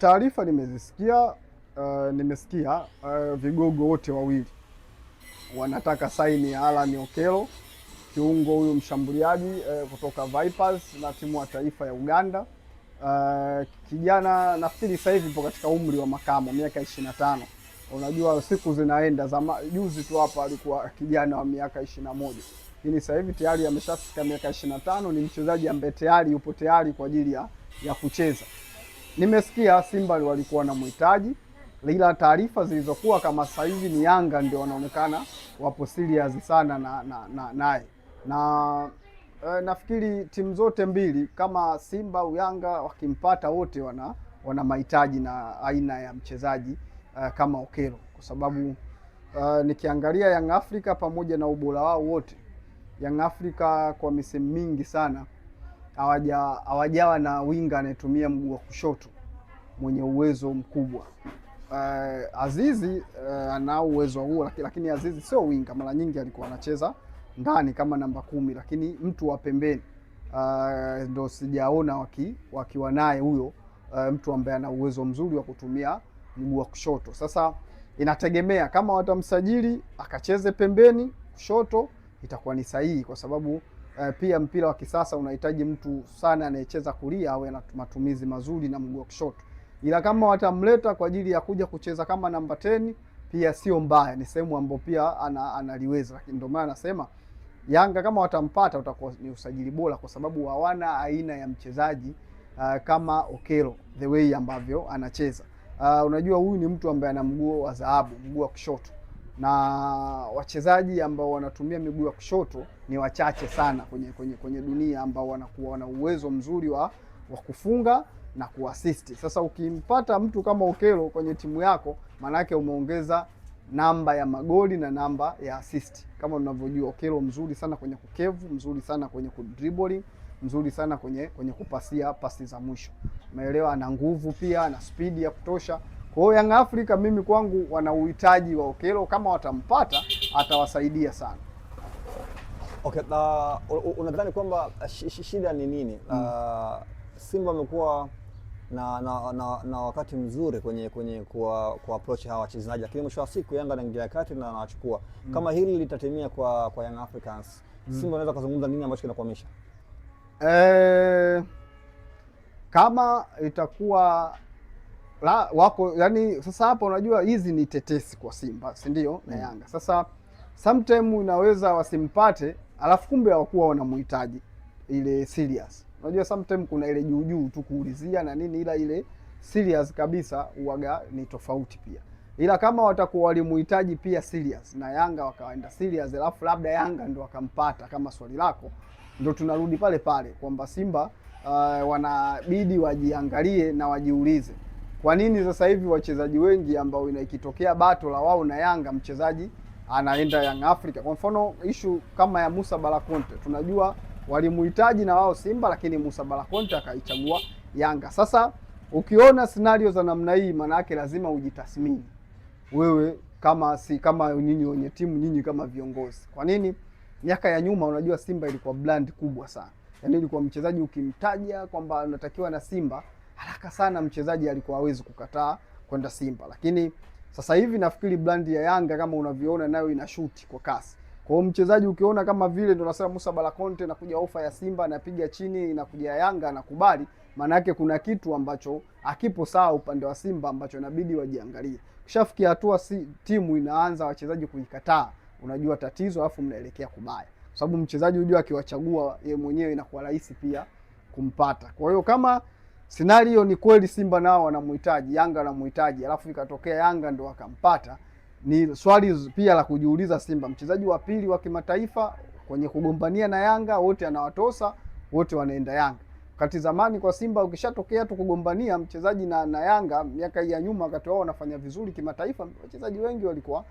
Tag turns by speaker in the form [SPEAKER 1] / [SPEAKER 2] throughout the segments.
[SPEAKER 1] Taarifa nimezisikia. Nimesikia vigogo wote wawili wanataka saini ya Alan Okello, kiungo huyu mshambuliaji kutoka Vipers na timu ya taifa ya Uganda. Kijana nafikiri sasa hivi ipo katika umri wa makamo, miaka 25. Unajua siku zinaenda, juzi tu hapa alikuwa kijana wa miaka 21. Lakini sasa hivi tayari ameshafika miaka 25, ni mchezaji ambaye tayari yupo tayari kwa ajili ya kucheza. Nimesikia Simba walikuwa na mhitaji, ila taarifa zilizokuwa kama sasa hivi ni Yanga ndio wanaonekana wapo serious sana naye na nafikiri timu zote mbili kama Simba au Yanga wakimpata wote wana mahitaji na aina ya mchezaji kama Okello, kwa sababu nikiangalia Young Africa pamoja na ubora wao wote, Young Africa kwa misimu mingi sana hawajawa na winga anayetumia mguu wa kushoto mwenye uwezo mkubwa. Azizi ana uwezo huo, lakini Azizi sio winga, mara nyingi alikuwa anacheza ndani kama namba 10, lakini mtu wa pembeni ndo sijaona wakiwa naye huyo mtu ambaye ana uwezo mzuri wa kutumia mguu wa kushoto. Sasa inategemea kama watamsajili akacheze pembeni kushoto, itakuwa ni sahihi, kwa sababu pia mpira wa kisasa unahitaji mtu sana anayecheza kulia awe na matumizi mazuri na mguu wa kushoto. Ila kama watamleta kwa ajili ya kuja kucheza kama namba 10 pia sio mbaya, ni sehemu ambayo pia analiweza. Lakini ndio maana nasema Yanga kama watampata utakuwa ni usajili bora, kwa sababu hawana aina ya mchezaji kama Okello the way ambavyo anacheza. Unajua huyu ni mtu ambaye ana mguu wa dhahabu, mguu wa kushoto, na wachezaji ambao wanatumia miguu ya kushoto ni wachache sana kwenye dunia ambao wanakuwa na uwezo mzuri wa kufunga na kuassist. Sasa ukimpata mtu kama Okello kwenye timu yako, manake umeongeza namba ya magoli na namba ya assist. Kama unavyojua Okello mzuri sana kwenye kukevu, mzuri sana kwenye kudribbling, mzuri sana kwenye kupasia pasi za mwisho. Umeelewa? Ana nguvu pia, ana speed ya kutosha. Kwa hiyo Young Africa mimi kwangu wana uhitaji wa Okello, kama watampata atawasaidia sana.
[SPEAKER 2] Okay, unadhani kwamba shida ni nini? Simba amekuwa na wakati mzuri kwenye ku approach hawa wachezaji, lakini mwisho wa siku Yanga anaingia kati na anachukua. Kama hili litatimia kwa Young Africans, Simba anaweza kuzungumza nini ambacho kinakwamisha?
[SPEAKER 1] Kama itakuwa wako yani, sasa hapa unajua hizi ni tetesi kwa Simba, si ndio? Na Yanga sasa sometime unaweza wasimpate, alafu kumbe hawakuwa wanamhitaji ile serious. Unajua sometime kuna ile juu tu kuulizia na nini, ila ile serious kabisa uwaga ni tofauti pia. Ila kama watakuwa walimhitaji pia serious na Yanga wakaenda serious, alafu labda Yanga ndo wakampata kama swali lako, ndo tunarudi pale kwamba Simba wanabidi wajiangalie na wajiulize kwa nini sasa hivi wachezaji wengi ambao ikitokea bato la wao na Yanga mchezaji anaenda Young Africa. Kwa mfano issue kama ya Musa Balakonte, tunajua walimhitaji na wao Simba, lakini Musa Balakonte akaichagua Yanga. Sasa ukiona scenario za namna hii, maana yake lazima ujitathmini wewe kama nyinyi wenye timu, nyinyi kama viongozi. Kwa nini miaka ya nyuma unajua Simba ilikuwa brand kubwa sana, yaani ilikuwa mchezaji ukimtaja kwamba anatakiwa na Simba, haraka sana mchezaji alikuwa hawezi kukataa kwenda Simba. Lakini sasa hivi nafikiri brand ya Yanga kama unavyoona nayo inashuti kwa kasi. Kwa hiyo mchezaji ukiona kama vile ndio nasema Musa Balakonte nakuja ofa ya Simba, anapiga chini, inakuja Yanga anakubali, maana yake kuna kitu ambacho hakipo sawa upande wa Simba ambacho inabidi wajiangalie. Kishafikia hatua timu inaanza wachezaji kuikataa, unajua tatizo, alafu mnaelekea kubaya. Kwa sababu mchezaji unajua akiwachagua yeye mwenyewe inakuwa rahisi pia kumpata. Kwa hiyo kama scenario ni kweli Simba nao wanamhitaji, Yanga wanamhitaji, alafu ikatokea Yanga ndo akampata, ni swali pia la kujiuliza Simba, mchezaji wa pili wa kimataifa kwenye kugombania na Yanga, wote anawatosa, wote wanaenda Yanga. Wakati zamani kwa Simba ukishatokea tu kugombania mchezaji na Yanga, miaka ya nyuma wakati wao wanafanya vizuri kimataifa, wachezaji wengi walikuwa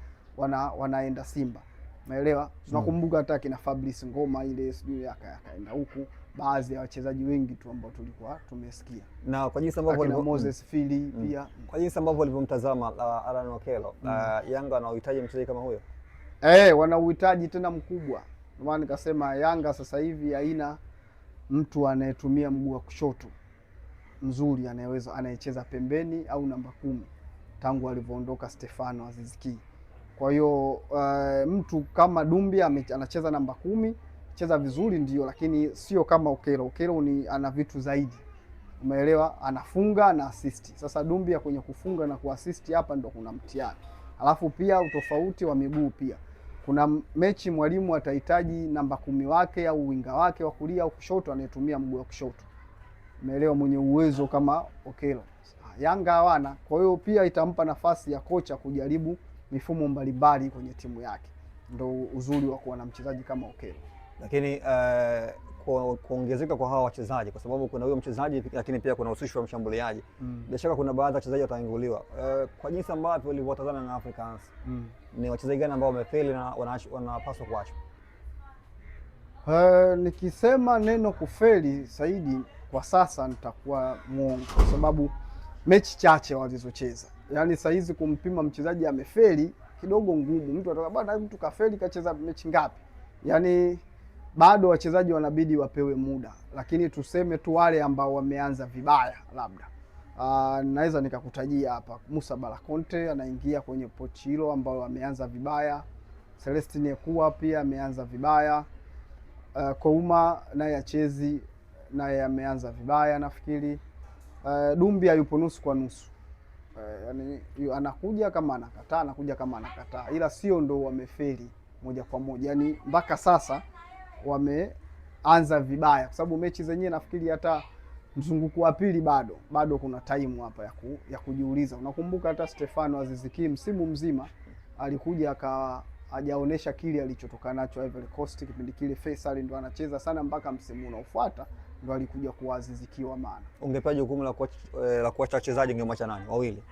[SPEAKER 1] wanaenda Simba. Umeelewa? Tunakumbuka hata kina Fabrice Ngoma ile sijui akaenda huku, baadhi ya wachezaji wengi tu ambao tulikuwa tumesikia.
[SPEAKER 2] Na kwa jinsi ambavyo
[SPEAKER 1] Moses Fili pia.
[SPEAKER 2] Kwa jinsi ambavyo walivyomtazama Alan Okello, Yanga wanahitaji mchezaji kama huyo.
[SPEAKER 1] Wana uhitaji tena mkubwa. Ndio maana nikasema Yanga sasa hivi haina mtu anayetumia mguu wa kushoto. mzuri anayecheza pembeni au namba 10 tangu alivyoondoka Stefano Aziz Ki. Kwa hiyo mtu kama Dumbia anacheza namba 10, cheza vizuri ndio, lakini sio kama Okello. Okello ana vitu zaidi, umeelewa, anafunga na assist. Sasa Dumbia kwenye kufunga na kuassist hapa ndo kuna mtihani. Alafu pia utofauti wa miguu pia. Kuna mechi mwalimu atahitaji namba 10 wake au winga wake wa kulia au kushoto anayetumia mguu wa kushoto, umeelewa, mwenye uwezo kama Okello. Yanga hawana, kwa hiyo pia itampa nafasi ya kocha kujaribu mifumo mbalimbali kwenye timu yake. Ndo uzuri wa kuwa na mchezaji kama Okello.
[SPEAKER 2] Lakini kuongezeka kwa hawa wachezaji, kwa sababu kuna huyo mchezaji lakini pia kuna usushi wa mshambuliaji. Bila shaka kuna baadhi ya wachezaji watainguliwa. Kwa jinsi ambavyo ulivyotazama na Africans, ni wachezaji gani ambao wamefeli na wanapaswa kuachwa?
[SPEAKER 1] Nikisema neno kufeli Saidi, kwa sasa nitakuwa mwongo, kwa sababu mechi chache walizocheza. Yaani saa hizi kumpima mchezaji amefeli kidogo ngumu. Mtu ataka bwana, mtu kafeli kacheza mechi ngapi? Yaani bado wachezaji wanabidi wapewe muda, lakini tuseme tu wale ambao wameanza vibaya, labda naweza nikakutajia hapa. Musa Balakonte anaingia kwenye pochi hilo ambao wameanza vibaya. Celestine Ekua pia ameanza vibaya. Kouma naye achezi, naye ameanza vibaya nafikiri. Dumbia yupo nusu kwa nusu. Yani anakuja kama anakataa, anakuja kama anakataa, ila sio ndo wamefeli moja kwa moja. Yani mpaka sasa wameanza vibaya, kwa sababu mechi zenyewe nafikiri hata mzunguko wa pili bado kuna time hapa ya kujiuliza. Unakumbuka hata Stefano Aziz Ki msimu mzima alikuja hajaonesha kile alichotoka nacho Ivory Coast. Kipindi kile Faisal ndo anacheza sana, mpaka msimu unaofuata ndo alikuja kuwa Aziz Ki wa maana.
[SPEAKER 2] Ungepewa jukumu la kuacha wachezaji, ungemwacha nani?
[SPEAKER 1] Wawili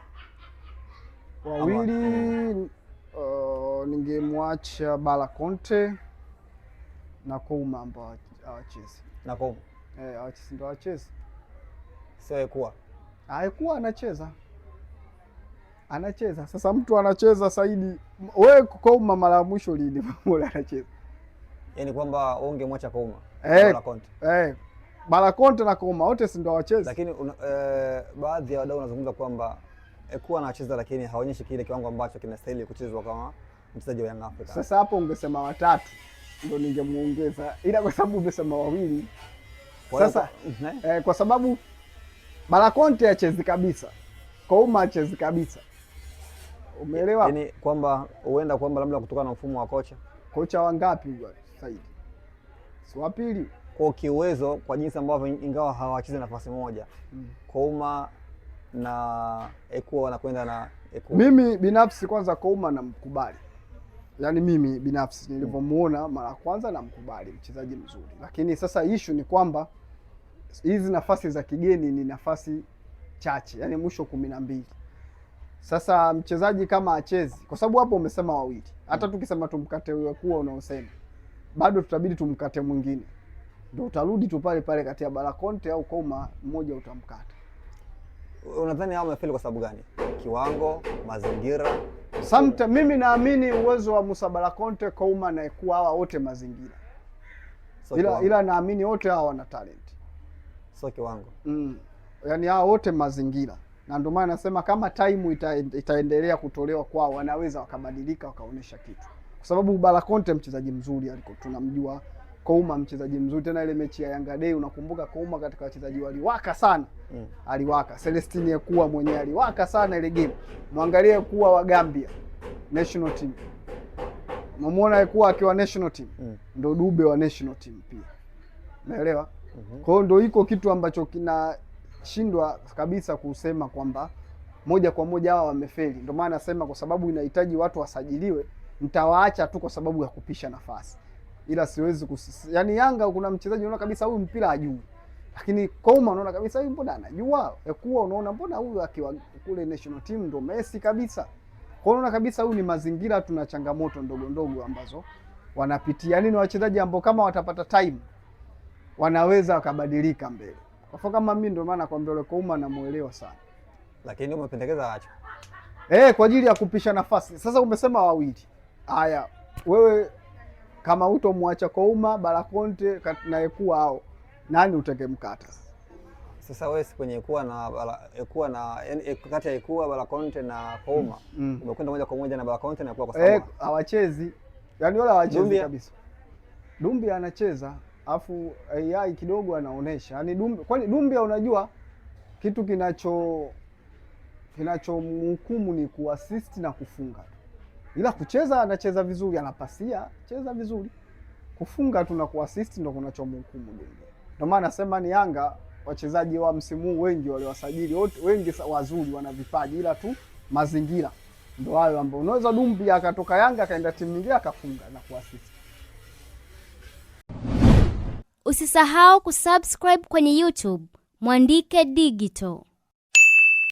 [SPEAKER 1] ningemwacha Balakonte na Kouma ambao hawachezi.
[SPEAKER 2] Na Kouma
[SPEAKER 1] ndo hawachezi.
[SPEAKER 2] Sio Ekua.
[SPEAKER 1] Ekua anacheza. Sasa mtu anacheza Saidi, wewe Kouma mara ya mwisho lini mbona anacheza?
[SPEAKER 2] Yaani kwamba ungemwacha Kouma.
[SPEAKER 1] Balakonte. Balakonte na Kouma wote si ndo hawachezi.
[SPEAKER 2] Lakini baadhi ya wadau wanazungumza kwamba Ekua anacheza lakini haonyeshi kile kiwango ambacho kinastahili kuchezwa kama mchezaji wa Young Africans.
[SPEAKER 1] Sasa hapo ungesema watatu ndo ningemuongeza, ila kwa sababu umesema wawili. Sasa kwa sababu Balakonte achezi kabisa, Kouma achezi kabisa, umeelewa?
[SPEAKER 2] Yaani kwamba huenda kwamba labda kutokana na mfumo wa kocha
[SPEAKER 1] wangapi huyo Saidi? Si wa pili
[SPEAKER 2] kwa kiuwezo, kwa jinsi ambavyo ingawa hawachezi nafasi moja. Kouma na Ekua wanakwenda na Ekua.
[SPEAKER 1] Mimi binafsi kwanza Kouma namkubali. Yaani mimi binafsi nilivyomuona mara kwanza namkubali, mchezaji mzuri. Lakini sasa issue ni kwamba hizi nafasi za kigeni ni nafasi chache, yaani mwisho 12. Sasa mchezaji kama achezi, kwa sababu hapo umesema wawili. Hata tukisema tumkate huyo Ekua unaosema, bado tutabidi tumkate mwingine. Ndio utarudi tu pale pale kati ya Balakonte au Kouma, mmoja utamkata.
[SPEAKER 2] Unadhani hao wamefeli kwa sababu gani? Kiwango, mazingira?
[SPEAKER 1] Mimi naamini uwezo wa Musa Balakonte, Kouma na Ekua hawa wote mazingira. Ila naamini wote hawa wana talent.
[SPEAKER 2] Sio kiwango.
[SPEAKER 1] Yaani hawa wote mazingira. Na ndio maana nasema kama time itaendelea kutolewa kwao, wanaweza wakabadilika wakaonesha kitu. Kwa sababu Balakonte mchezaji mzuri aliko tunamjua, Kouma mchezaji mzuri. Tena ile mechi ya Yanga Day unakumbuka Kouma katika wachezaji waliwaka sana. Aliwaka. Celestine Ekua mwenyewe aliwaka sana ile game. Muangalie Ekua wa Gambia national team. Umemuona Ekua akiwa national team? Ndio Dube wa national team pia. Umeelewa? Kwa hiyo ndio iko kitu ambacho kinashindwa kabisa kusema kwamba moja kwa moja hawa wamefeli. Ndio maana nasema kwa sababu inahitaji watu wasajiliwe, nitawaacha tu kwa sababu ya kupisha nafasi. Ila siwezi yaani Yanga kuna mchezaji unaona kabisa huyu mpira hajui. Lakini Kouma unaona kabisa huyu mbona anajua. Ekua unaona mbona huyu akiwa kule national team ndo Messi kabisa. Kwa unaona kabisa huyu ni mazingira, tuna changamoto ndogo ndogo ambazo wanapitia. Yaani ni wachezaji ambao kama watapata time wanaweza wakabadilika mbele. Kwa kama mimi ndio maana nakwambia yule Kouma namuelewa sana.
[SPEAKER 2] Lakini umependekeza acha.
[SPEAKER 1] Kwa ajili ya kupisha nafasi. Sasa umesema wawili. Haya, wewe kama utomwacha Kouma, Balakonte na Ekua hao, nani utakemkata?
[SPEAKER 2] Sasa wewe kwenye kuwa na yani kati ya Ikua, Balakonte na Kouma umekwenda moja kwa moja na Balakonte na kwa sababu
[SPEAKER 1] hawachezi. Yaani wala hawachezi kabisa. Dumbia anacheza, afu AI kidogo anaonesha. Yaani Dumbia unajua kitu kinachomhukumu ni kuassist na kufunga. Ila kucheza anacheza vizuri, anapasia, cheza vizuri. Kufunga tu na kuassist ndio kunachomhukumu Dumbia. Ndio maana nasema ni Yanga wachezaji wa msimu huu wengi waliwasajili wote wengi wazuri, wana vipaji, ila tu mazingira ndio hayo ambao unaweza Dumbia akatoka Yanga akaenda timu nyingine akafunga na kuassist.
[SPEAKER 3] Usisahau kusubscribe kwenye YouTube Mwandike Digital.